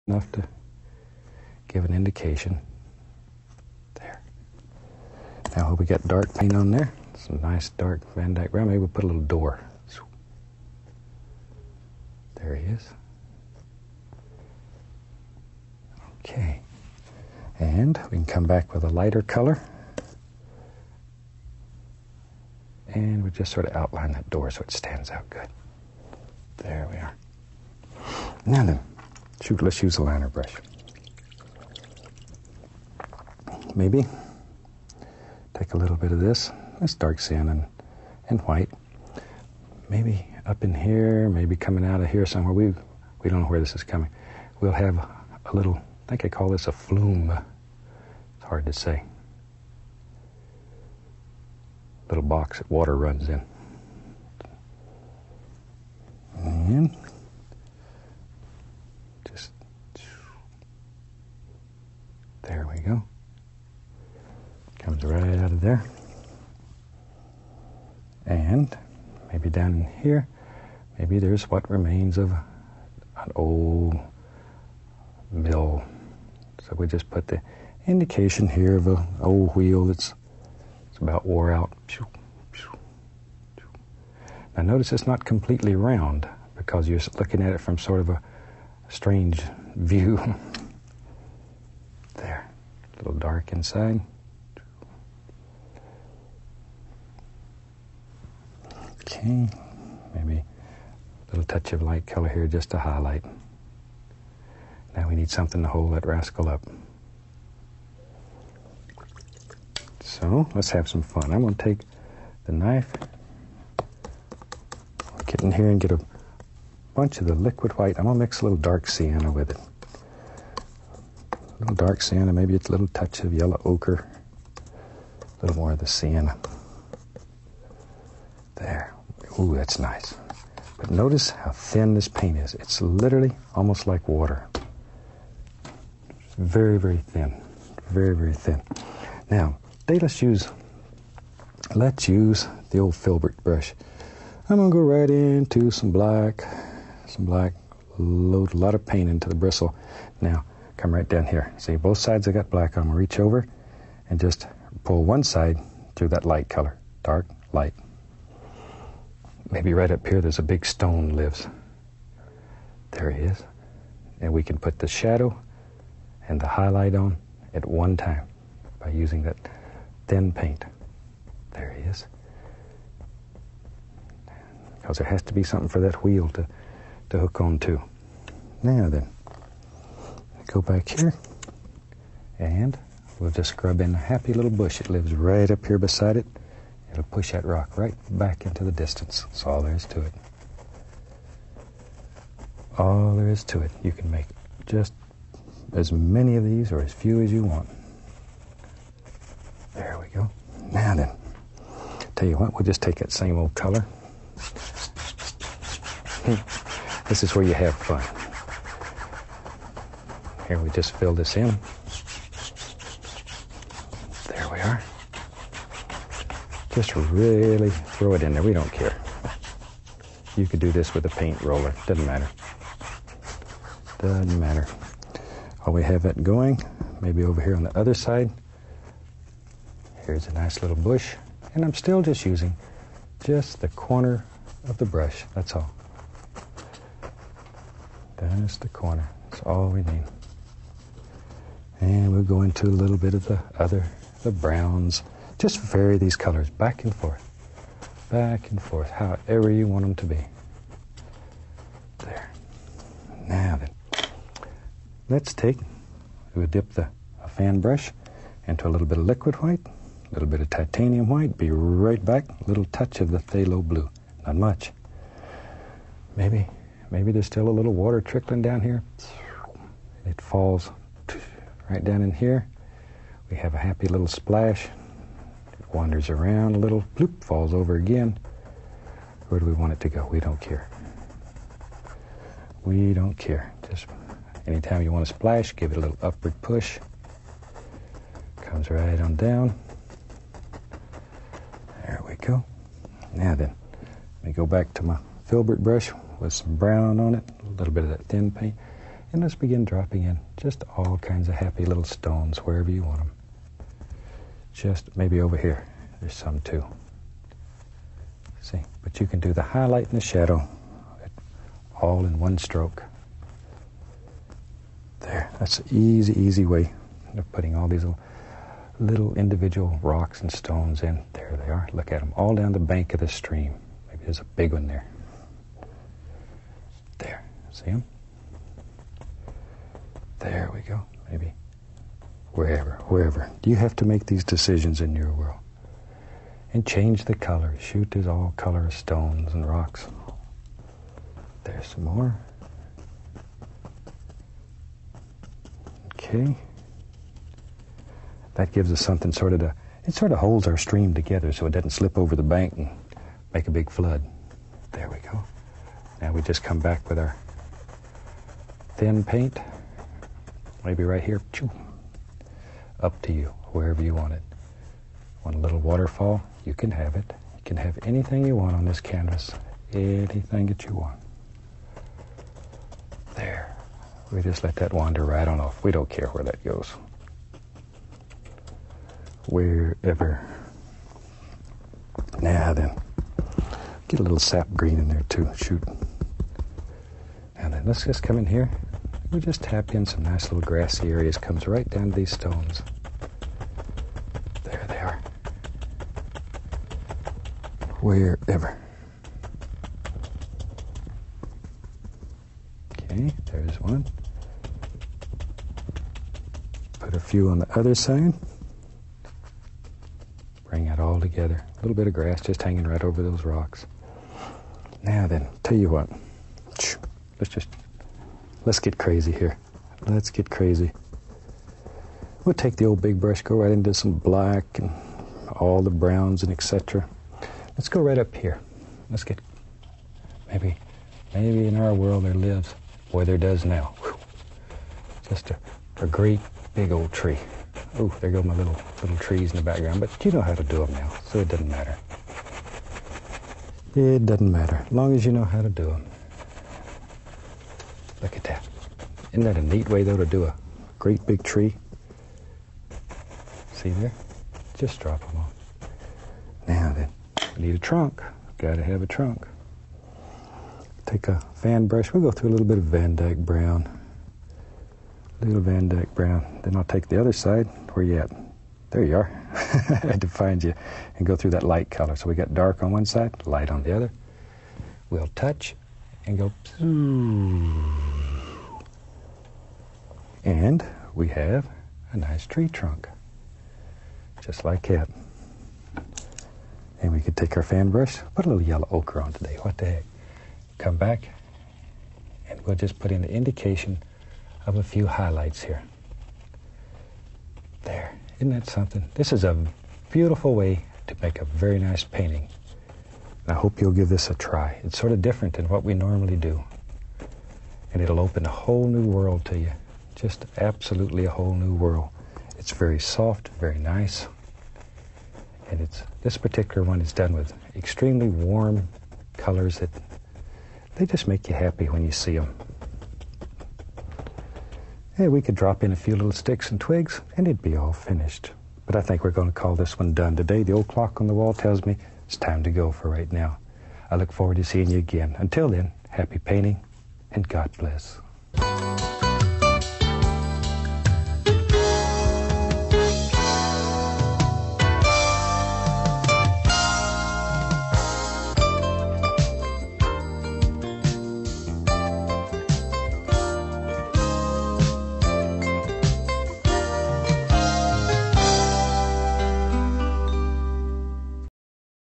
enough to give an indication. There. Now we got dark paint on there. Some nice dark Van Dyke brown. Maybe we'll put a little door. There he is. Okay. And we can come back with a lighter color. And we just sort of outline that door so it stands out good. There we are. Now then, let's use a liner brush. Maybe take a little bit of this dark sand and white. Maybe up in here, maybe coming out of here somewhere. We don't know where this is coming. We'll have a little, I think I call this a flume. It's hard to say. Little box that water runs in. And just, there we go. Comes right out of there. And maybe down in here, maybe there's what remains of an old mill. So we just put the indication here of an old wheel that's about wore out. Now notice it's not completely round because you're looking at it from sort of a strange view. There, a little dark inside. Okay, maybe a little touch of light color here just to highlight. Now we need something to hold that rascal up. So let's have some fun. I'm going to take the knife, get in here and get a bunch of the liquid white. I'm going to mix a little dark sienna with it. A little dark sienna, maybe it's a little touch of yellow ochre. A little more of the sienna. There. Ooh, that's nice. But notice how thin this paint is. It's literally almost like water. It's very, very thin. Very, very thin. Now, let's use the old filbert brush. I'm going to go right into some black, load a lot of paint into the bristle. Now, come right down here. See, both sides I got black. I'm going to reach over and just pull one side through that light color. Dark, light. Maybe right up here there's a big stone lives. There he is. And we can put the shadow and the highlight on at one time by using that thin paint. There he is. Because there has to be something for that wheel to hook on to. Now then, go back here and we'll just scrub in a happy little bush. It lives right up here beside it. It'll push that rock right back into the distance. That's all there is to it. All there is to it. You can make just as many of these or as few as you want. There we go. Now then, tell you what, we'll just take that same old color. This is where you have fun. Here we just fill this in. There we are. Just really throw it in there. We don't care. You could do this with a paint roller. Doesn't matter. Doesn't matter. While we have that going, maybe over here on the other side, here's a nice little bush. And I'm still just using just the corner of the brush. That's all. Just the corner. That's all we need. And we'll go into a little bit of the browns. Just vary these colors back and forth, however you want them to be. There. Now then, we'll dip a fan brush into a little bit of liquid white, a little bit of titanium white, be right back, a little touch of the phthalo blue, not much. Maybe there's still a little water trickling down here. It falls right down in here. We have a happy little splash. Wanders around a little, bloop, falls over again. Where do we want it to go? We don't care. We don't care. Just anytime you want to splash, give it a little upward push. Comes right on down. There we go. Now then, let me go back to my filbert brush with some brown on it, a little bit of that thin paint, And let's begin dropping in just all kinds of happy little stones wherever you want them. Just maybe over here. There's some too. See, but you can do the highlight and the shadow all in one stroke. There, that's an easy, easy way of putting all these little individual rocks and stones in. There they are. Look at them, all down the bank of the stream. Maybe there's a big one there. There, see them? There we go, maybe. Wherever. You have to make these decisions in your world. And change the color. Shoot, there's all color of stones and rocks. There's some more. Okay. That gives us something it sort of holds our stream together so it doesn't slip over the bank and make a big flood. There we go. Now we just come back with our thin paint. Maybe right here. Up to you, wherever you want it. Want a little waterfall? You can have it. You can have anything you want on this canvas. Anything that you want. There. We just let that wander right on off. We don't care where that goes. Wherever. Now then. Get a little sap green in there too. Shoot. Now then, let's just come in here. We just tap in some nice little grassy areas. Comes right down to these stones. There they are. Wherever. Okay, there's one. Put a few on the other side. Bring it all together. A little bit of grass just hanging right over those rocks. Now then, tell you what. Let's get crazy here. Let's get crazy. We'll take the old big brush, go right into some black and all the browns and etc. Let's go right up here. Let's get, maybe in our world there lives, boy there does now. Whew. Just a great big old tree. Oh, there go my little trees in the background, but you know how to do them now, so it doesn't matter. It doesn't matter, as long as you know how to do them. Look at that. Isn't that a neat way, though, to do a great big tree? See there? Just drop them off. Now then, we need a trunk. Got to have a trunk. Take a fan brush. We'll go through a little bit of Van Dyke brown. Little Van Dyke brown. Then I'll take the other side. Where you at? There you are. I had to find you. And go through that light color. So we got dark on one side, light on the other. We'll touch and go. And we have a nice tree trunk. Just like that. And we could take our fan brush, put a little yellow ochre on today. What the heck? Come back, and we'll just put in the indication of a few highlights here. There. Isn't that something? This is a beautiful way to make a very nice painting. And I hope you'll give this a try. It's sort of different than what we normally do. And it'll open a whole new world to you. Just absolutely a whole new world. It's very soft, very nice. And this particular one is done with extremely warm colors that they just make you happy when you see them. Yeah, we could drop in a few little sticks and twigs and it'd be all finished. But I think we're going to call this one done today. The old clock on the wall tells me it's time to go for right now. I look forward to seeing you again. Until then, happy painting and God bless.